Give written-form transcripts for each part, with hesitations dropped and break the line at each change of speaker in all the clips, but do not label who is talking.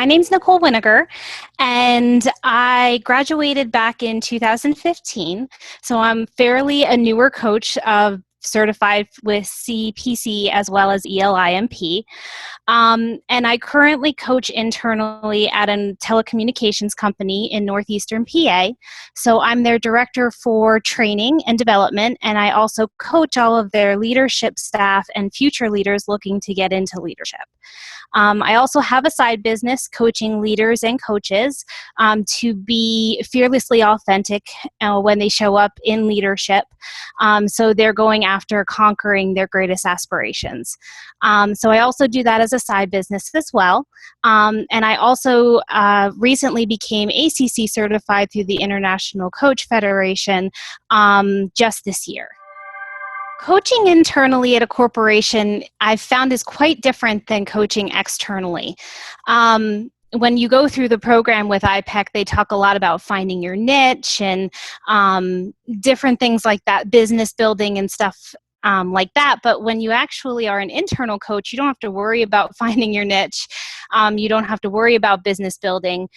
my name's Nicole Wininger, and I graduated back in 2015. So I'm fairly a newer coach, certified with CPC as well as ELIMP. And I currently coach internally at a telecommunications company in northeastern PA. So I'm their director for training and development, and I also coach all of their leadership staff and future leaders looking to get into leadership. I also have a side business coaching leaders and coaches to be fearlessly authentic when they show up in leadership. So they're going after conquering their greatest aspirations. So I also do that as a side business as well. And I also recently became ACC certified through the International Coach Federation just this year. Coaching internally at a corporation, I've found, is quite different than coaching externally. When you go through the program with iPEC, they talk a lot about finding your niche and different things like that, business building and stuff like that. But when you actually are an internal coach, you don't have to worry about finding your niche. You don't have to worry about business building.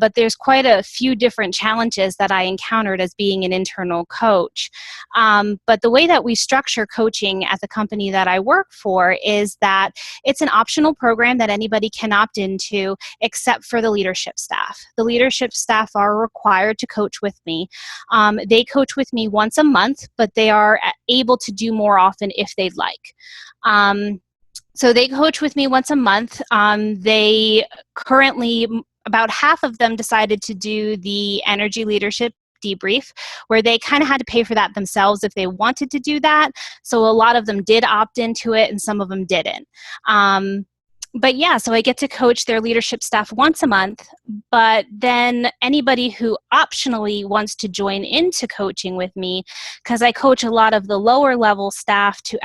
But there's quite a few different challenges that I encountered as being an internal coach. But the way that we structure coaching at the company that I work for is that it's an optional program that anybody can opt into except for the leadership staff. The leadership staff are required to coach with me. They coach with me once a month, but they are able to do more often if they'd like. So they coach with me once a month. They currently, about half of them decided to do the energy leadership debrief, where they kind of had to pay for that themselves if they wanted to do that. So a lot of them did opt into it and some of them didn't. But yeah, so I get to coach their leadership staff once a month, but then anybody who optionally wants to join into coaching with me, because I coach a lot of the lower level staff who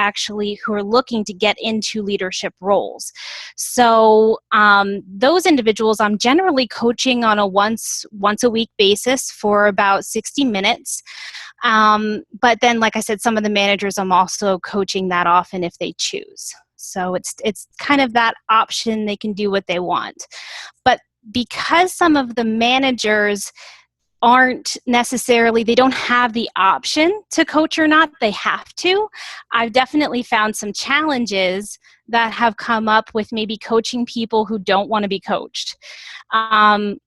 are looking to get into leadership roles. So those individuals I'm generally coaching on a once a week basis for about 60 minutes. But then, like I said, some of the managers I'm also coaching that often if they choose. So it's kind of that option. They can do what they want. But because some of the managers they don't have the option to coach or not, they have to. I've definitely found some challenges that have come up with maybe coaching people who don't want to be coached,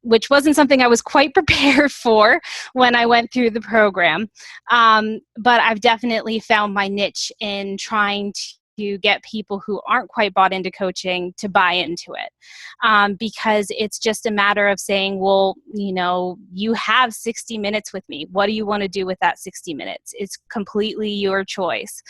which wasn't something I was quite prepared for when I went through the program. But I've definitely found my niche in trying to get people who aren't quite bought into coaching to buy into it, because it's just a matter of saying, well, you have 60 minutes with me. What do you want to do with that 60 minutes? It's completely your choice.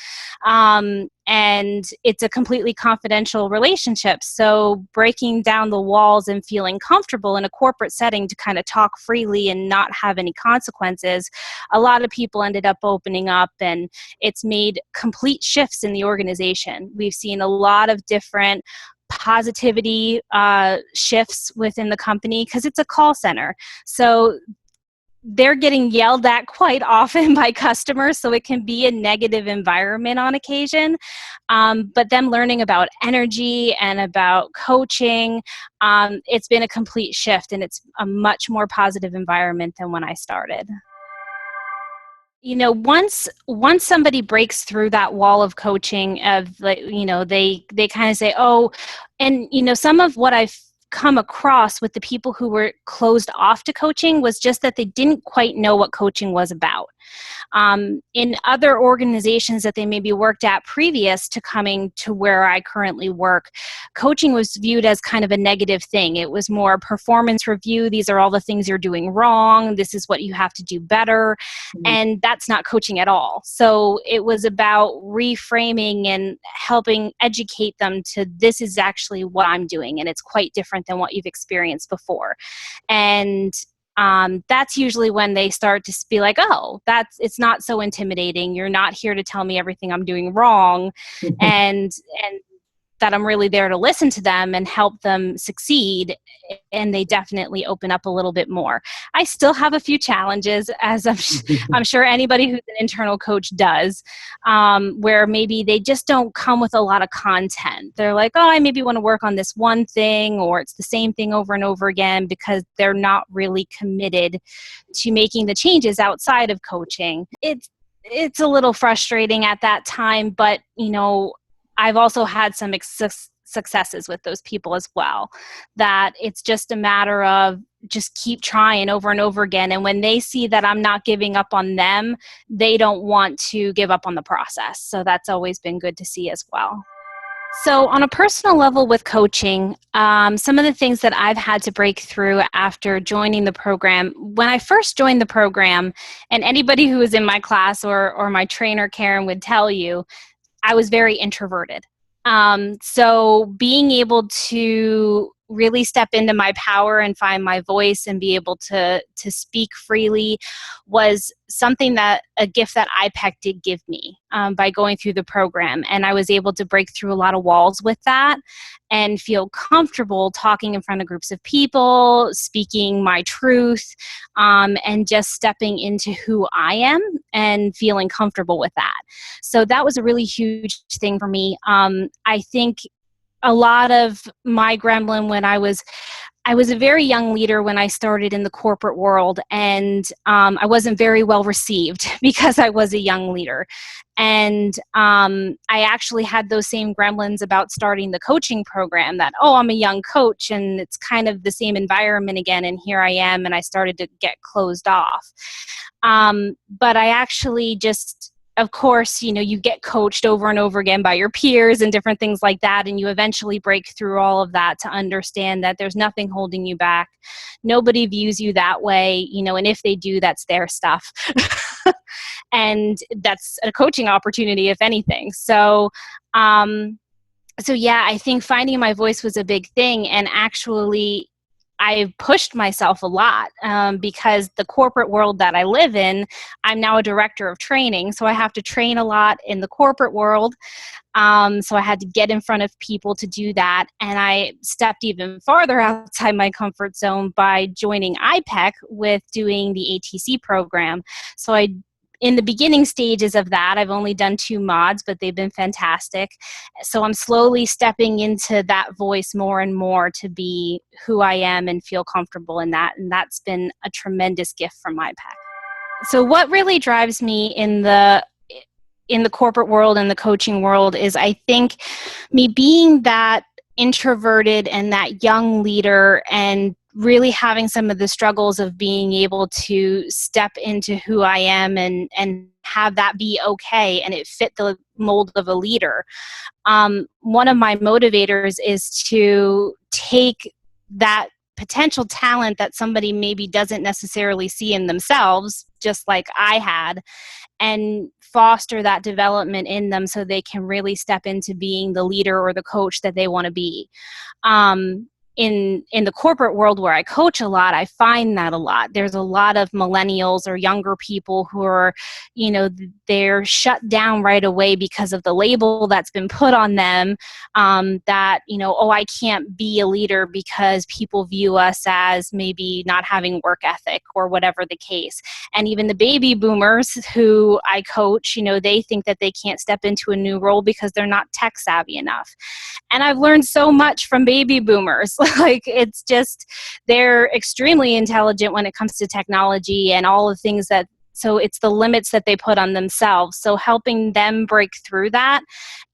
And it's a completely confidential relationship. So breaking down the walls and feeling comfortable in a corporate setting to kind of talk freely and not have any consequences, a lot of people ended up opening up, and it's made complete shifts in the organization. We've seen a lot of different positivity shifts within the company because it's a call center. So they're getting yelled at quite often by customers, so it can be a negative environment on occasion. But them learning about energy and about coaching, it's been a complete shift, and it's a much more positive environment than when I started. Once somebody breaks through that wall of coaching, they kind of say, oh, and some of what I've come across with the people who were closed off to coaching was just that they didn't quite know what coaching was about. In other organizations that they maybe worked at previous to coming to where I currently work, coaching was viewed as kind of a negative thing. It was more performance review. These are all the things you're doing wrong. This is what you have to do better. Mm-hmm. And that's not coaching at all. So it was about reframing and helping educate them to, this is actually what I'm doing, and it's quite different than what you've experienced before. And that's usually when they start to be like, oh, it's not so intimidating. You're not here to tell me everything I'm doing wrong. and that I'm really there to listen to them and help them succeed, and they definitely open up a little bit more. I still have a few challenges, as I'm sure anybody who's an internal coach does, where maybe they just don't come with a lot of content. They're like, oh, I maybe want to work on this one thing, or it's the same thing over and over again, because they're not really committed to making the changes outside of coaching. It's a little frustrating at that time, but I've also had some successes with those people as well, that it's just a matter of just keep trying over and over again. And when they see that I'm not giving up on them, they don't want to give up on the process. So that's always been good to see as well. So on a personal level with coaching, some of the things that I've had to break through after joining the program, when I first joined the program, and anybody who was in my class or my trainer, Karen, would tell you, I was very introverted. So being able to really step into my power and find my voice and be able to speak freely was something that a gift that iPEC did give me by going through the program. And I was able to break through a lot of walls with that and feel comfortable talking in front of groups of people, speaking my truth, and just stepping into who I am and feeling comfortable with that. So that was a really huge thing for me. I think a lot of my gremlin when I was a very young leader when I started in the corporate world, and I wasn't very well received because I was a young leader. And I actually had those same gremlins about starting the coaching program, that, oh, I'm a young coach and it's kind of the same environment again, and here I am, and I started to get closed off. But I actually just, of course, you get coached over and over again by your peers and different things like that, and you eventually break through all of that to understand that there's nothing holding you back. Nobody views you that way, and if they do, that's their stuff. And that's a coaching opportunity, if anything. So yeah, I think finding my voice was a big thing, and actually I pushed myself a lot because the corporate world that I live in, I'm now a director of training, so I have to train a lot in the corporate world. So I had to get in front of people to do that, and I stepped even farther outside my comfort zone by joining iPEC with doing the ATC program. So in the beginning stages of that, I've only done 2 mods, but they've been fantastic. So I'm slowly stepping into that voice more and more to be who I am and feel comfortable in that. And that's been a tremendous gift from iPEC. So what really drives me in the corporate world and the coaching world is, I think, me being that introverted and that young leader, and really having some of the struggles of being able to step into who I am and have that be okay and it fit the mold of a leader. One of my motivators is to take that potential talent that somebody maybe doesn't necessarily see in themselves, just like I had, and foster that development in them so they can really step into being the leader or the coach that they want to be. In the corporate world where I coach a lot, I find that a lot. There's a lot of millennials or younger people who are, they're shut down right away because of the label that's been put on them, that, oh, I can't be a leader because people view us as maybe not having work ethic or whatever the case. And even the baby boomers who I coach, they think that they can't step into a new role because they're not tech savvy enough. And I've learned so much from baby boomers. Like, it's just, they're extremely intelligent when it comes to technology and all the things that, so it's the limits that they put on themselves. So helping them break through that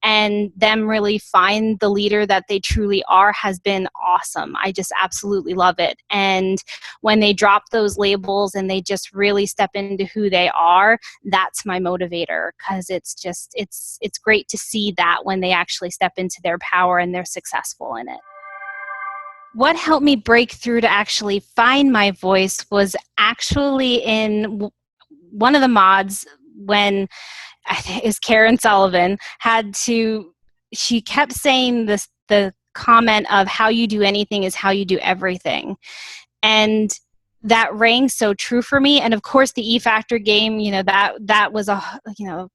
and them really find the leader that they truly are has been awesome. I just absolutely love it. And when they drop those labels and they just really step into who they are, that's my motivator, because it's great to see that when they actually step into their power and they're successful in it. What helped me break through to actually find my voice was actually in one of the mods, when I think is Karen Sullivan she kept saying this, the comment of how you do anything is how you do everything. And that rang so true for me. And of course the E-Factor game, that was a,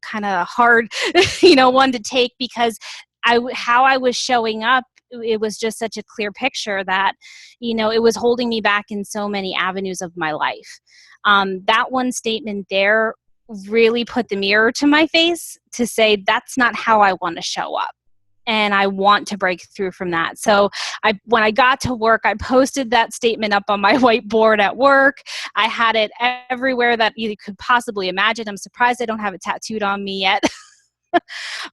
kind of hard, one to take, because how I was showing up, it was just such a clear picture that, it was holding me back in so many avenues of my life. That one statement there really put the mirror to my face to say, that's not how I want to show up. And I want to break through from that. So when I got to work, I posted that statement up on my whiteboard at work. I had it everywhere that you could possibly imagine. I'm surprised I don't have it tattooed on me yet.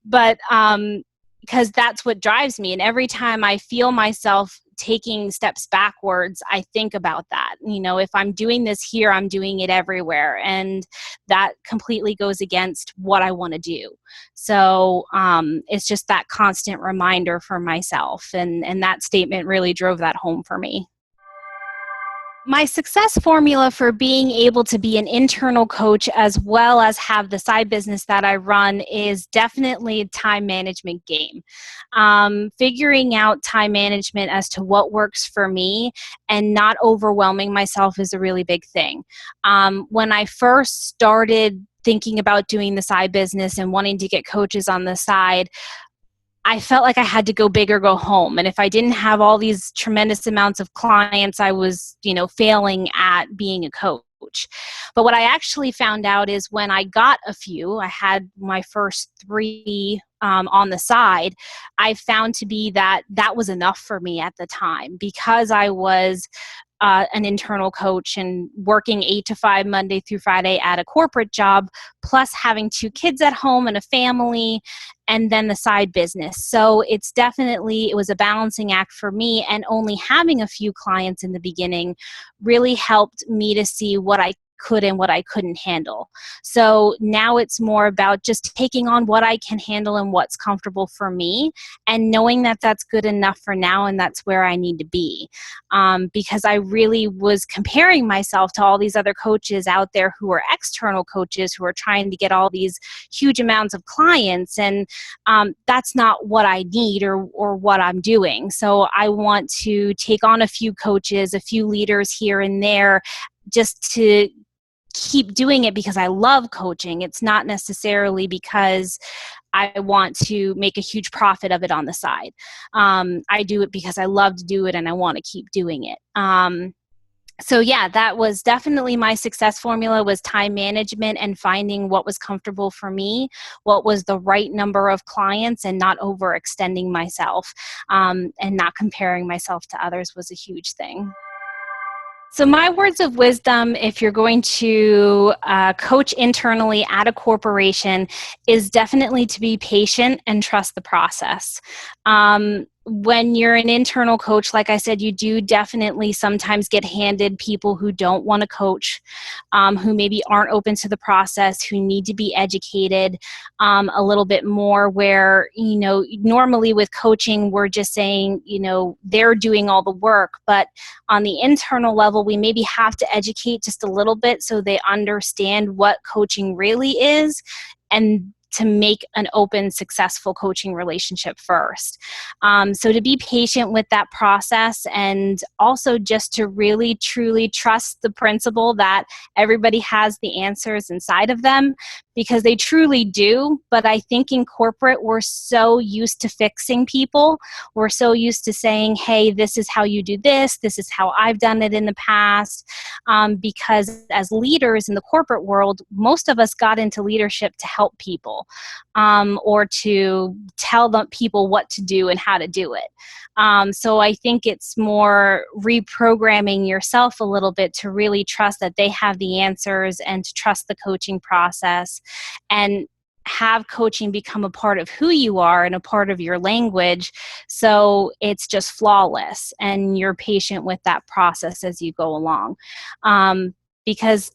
But because that's what drives me. And every time I feel myself taking steps backwards, I think about that. If I'm doing this here, I'm doing it everywhere. And that completely goes against what I want to do. So it's just that constant reminder for myself. And that statement really drove that home for me. My success formula for being able to be an internal coach as well as have the side business that I run is definitely a time management game. Figuring out time management as to what works for me and not overwhelming myself is a really big thing. When I first started thinking about doing the side business and wanting to get coaches on the side, I felt like I had to go big or go home. And if I didn't have all these tremendous amounts of clients, I was, failing at being a coach. But what I actually found out is when I got a few, I had my first 3 on the side, I found to be that was enough for me at the time, because I was an internal coach and working 8 to 5 Monday through Friday at a corporate job, plus having 2 kids at home and a family, and then the side business. So it was a balancing act for me, and only having a few clients in the beginning really helped me to see what I could and what I couldn't handle. So now it's more about just taking on what I can handle and what's comfortable for me, and knowing that that's good enough for now and that's where I need to be. Because I really was comparing myself to all these other coaches out there who are external coaches who are trying to get all these huge amounts of clients, and that's not what I need or what I'm doing. So I want to take on a few coaches, a few leaders here and there, just to keep doing it because I love coaching. It's not necessarily because I want to make a huge profit of it on the side. I do it because I love to do it and I want to keep doing it. So yeah, that was definitely my success formula, was time management and finding what was comfortable for me, what was the right number of clients, and not overextending myself, and not comparing myself to others was a huge thing. So my words of wisdom, if you're going to coach internally at a corporation, is definitely to be patient and trust the process. When you're an internal coach, like I said, you do definitely sometimes get handed people who don't want to coach, who maybe aren't open to the process, who need to be educated a little bit more, where, normally with coaching, we're just saying, they're doing all the work. But on the internal level, we maybe have to educate just a little bit so they understand what coaching really is, and to make an open, successful coaching relationship first. So to be patient with that process, and also just to really, truly trust the principle that everybody has the answers inside of them, because they truly do. But I think in corporate, we're so used to fixing people. We're so used to saying, hey, this is how you do this. This is how I've done it in the past. Because as leaders in the corporate world, most of us got into leadership to help people, or to tell the people what to do and how to do it. So I think it's more reprogramming yourself a little bit to really trust that they have the answers, and to trust the coaching process, and have coaching become a part of who you are and a part of your language, so it's just flawless and you're patient with that process as you go along. Because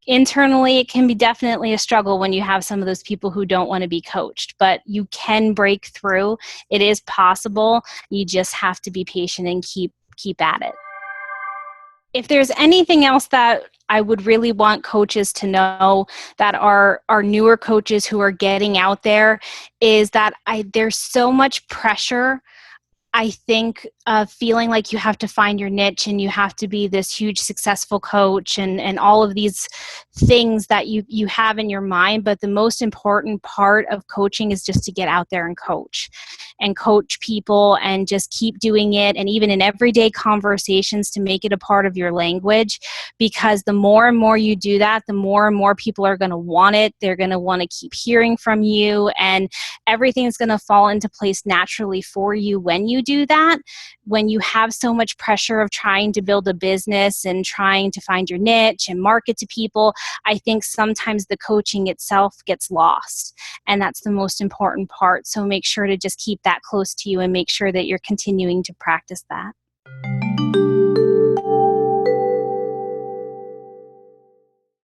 internally, it can be definitely a struggle when you have some of those people who don't want to be coached, but you can break through. It is possible. You just have to be patient and keep at it. If there's anything else that I would really want coaches to know, that are newer coaches who are getting out there, is that there's so much pressure I think feeling like you have to find your niche and you have to be this huge successful coach and all of these things that you have in your mind. But the most important part of coaching is just to get out there and coach people and just keep doing it. And even in everyday conversations, to make it a part of your language, because the more and more you do that, the more and more people are going to want it. They're going to want to keep hearing from you, and everything's going to fall into place naturally for you when you do that. When you have so much pressure of trying to build a business and trying to find your niche and market to people, I think sometimes the coaching itself gets lost. And that's the most important part. So make sure to just keep that close to you and make sure that you're continuing to practice that.